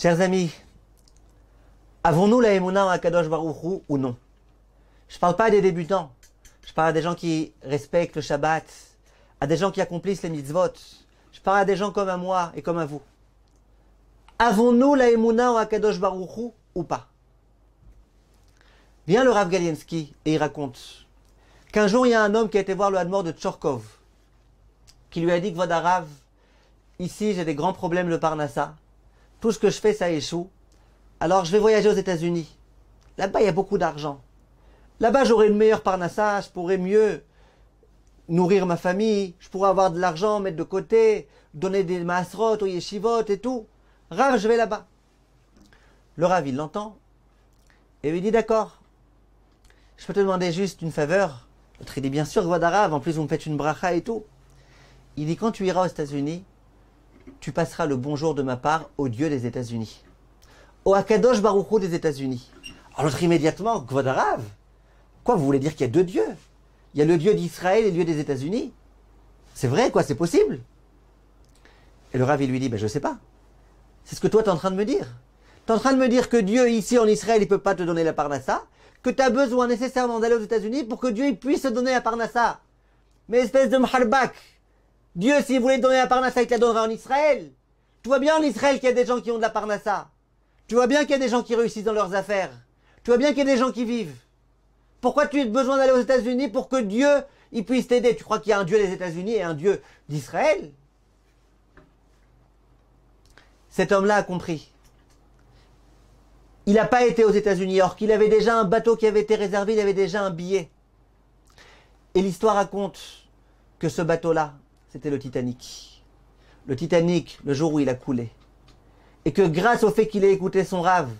Chers amis, avons-nous la Emouna en Akadosh Baruch Hu ou non? Je ne parle pas des débutants. Je parle à des gens qui respectent le Shabbat, à des gens qui accomplissent les mitzvot. Je parle à des gens comme à moi et comme à vous. Avons-nous la Emouna en Akadosh Baruch Hu ou pas? Vient le Rav Galiensky et il raconte qu'un jour il y a un homme qui a été voir le Hadmor de Tchorkov, qui lui a dit que Kvod Harav, ici j'ai des grands problèmes de Parnassa, tout ce que je fais ça échoue, alors je vais voyager aux États-Unis. Là-bas il y a beaucoup d'argent. Là-bas j'aurai une meilleure Parnassa, je pourrai mieux nourrir ma famille, je pourrai avoir de l'argent, mettre de côté, donner des masrot aux yeshivot et tout. Rav, je vais là-bas. Le Rav il l'entend et lui dit d'accord. Je peux te demander juste une faveur? L'autre il dit bien sûr, Kvod Harav, en plus vous me faites une bracha et tout. Il dit quand tu iras aux États-Unis, tu passeras le bonjour de ma part au Dieu des États-Unis, au Akadosh Baruch Hu des États-Unis. Alors l'autre immédiatement, Kvod Harav, quoi, vous voulez dire qu'il y a deux dieux? Il y a le Dieu d'Israël et le Dieu des États-Unis? C'est vrai, quoi, c'est possible? Et le Rav il lui dit, ben je sais pas. C'est ce que toi tu es en train de me dire. Tu es en train de me dire que Dieu ici en Israël il peut pas te donner la Parnassa, que tu as besoin nécessairement d'aller aux États-Unis pour que Dieu il puisse te donner la Parnassa. Mais espèce de mharbak, Dieu s'il voulait te donner la Parnassa il te la donnerait en Israël. Tu vois bien en Israël qu'il y a des gens qui ont de la Parnassa. Tu vois bien qu'il y a des gens qui réussissent dans leurs affaires. Tu vois bien qu'il y a des gens qui vivent. Pourquoi tu as besoin d'aller aux États-Unis pour que Dieu il puisse t'aider? Tu crois qu'il y a un Dieu des États-Unis et un Dieu d'Israël? Cet homme-là a compris. Il n'a pas été aux États-Unis, or qu'il avait déjà un bateau qui avait été réservé, il avait déjà un billet. Et l'histoire raconte que ce bateau-là, c'était le Titanic. Le Titanic, le jour où il a coulé. Et que grâce au fait qu'il ait écouté son Rav,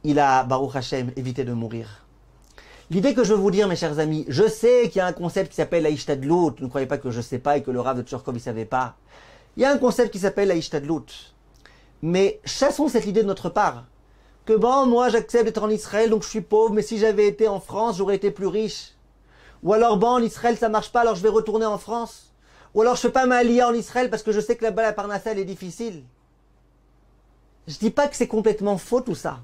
il a, Baruch Hashem, évité de mourir. L'idée que je veux vous dire, mes chers amis, je sais qu'il y a un concept qui s'appelle la Ishtadlout. Ne croyez pas que je ne sais pas et que le Rav de Tchorkov ne savait pas. Il y a un concept qui s'appelle la Ishtadlout. Mais chassons cette idée de notre part. Que bon, moi j'accepte d'être en Israël, donc je suis pauvre, mais si j'avais été en France, j'aurais été plus riche. Ou alors bon, en Israël ça marche pas, alors je vais retourner en France. Ou alors je fais pas ma alia en Israël parce que je sais que là-bas la Parnassa elle est difficile. Je dis pas que c'est complètement faux tout ça.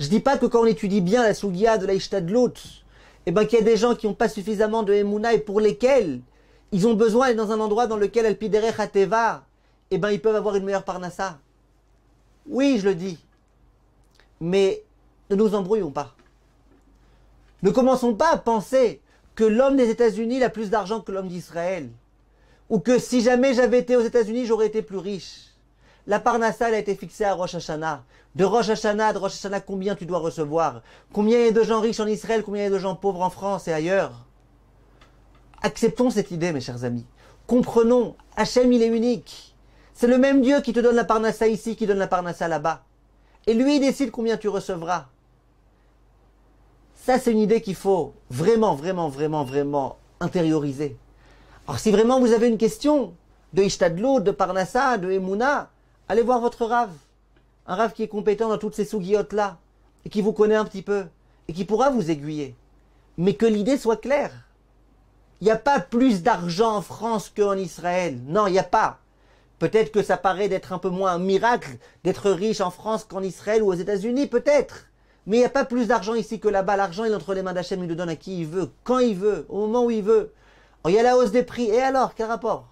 Je dis pas que quand on étudie bien la Sougia de la Ishtadlout, eh ben qu'il y a des gens qui n'ont pas suffisamment de Emouna et pour lesquels ils ont besoin d'être dans un endroit dans lequel El Piderech Hateva, eh ben ils peuvent avoir une meilleure Parnassa. Oui, je le dis. Mais ne nous embrouillons pas. Ne commençons pas à penser que l'homme des États-Unis a plus d'argent que l'homme d'Israël. Ou que si jamais j'avais été aux États-Unis, j'aurais été plus riche. La Parnassa elle a été fixée à Rosh Hashanah. De Rosh Hashanah, combien tu dois recevoir? Combien il y a de gens riches en Israël? Combien il y a de gens pauvres en France et ailleurs? Acceptons cette idée, mes chers amis. Comprenons, Hachem il est unique. C'est le même Dieu qui te donne la Parnassa ici, qui donne la Parnassa là-bas. Et lui, il décide combien tu recevras. Ça, c'est une idée qu'il faut vraiment intérioriser. Alors, si vraiment vous avez une question de Ishtadlout, de Parnassa, de Emouna, allez voir votre Rav. Un Rav qui est compétent dans toutes ces sougiotes-là, et qui vous connaît un petit peu, et qui pourra vous aiguiller. Mais que l'idée soit claire. Il n'y a pas plus d'argent en France qu'en Israël. Non, il n'y a pas. Peut-être que ça paraît d'être un peu moins un miracle d'être riche en France qu'en Israël ou aux États-Unis, peut-être. Mais il n'y a pas plus d'argent ici que là-bas. L'argent il est entre les mains d'Hachem, il le donne à qui il veut, quand il veut, au moment où il veut. Alors, il y a la hausse des prix. Et alors, quel rapport?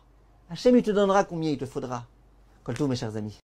Hachem, il te donnera combien il te faudra. Kol tov, mes chers amis.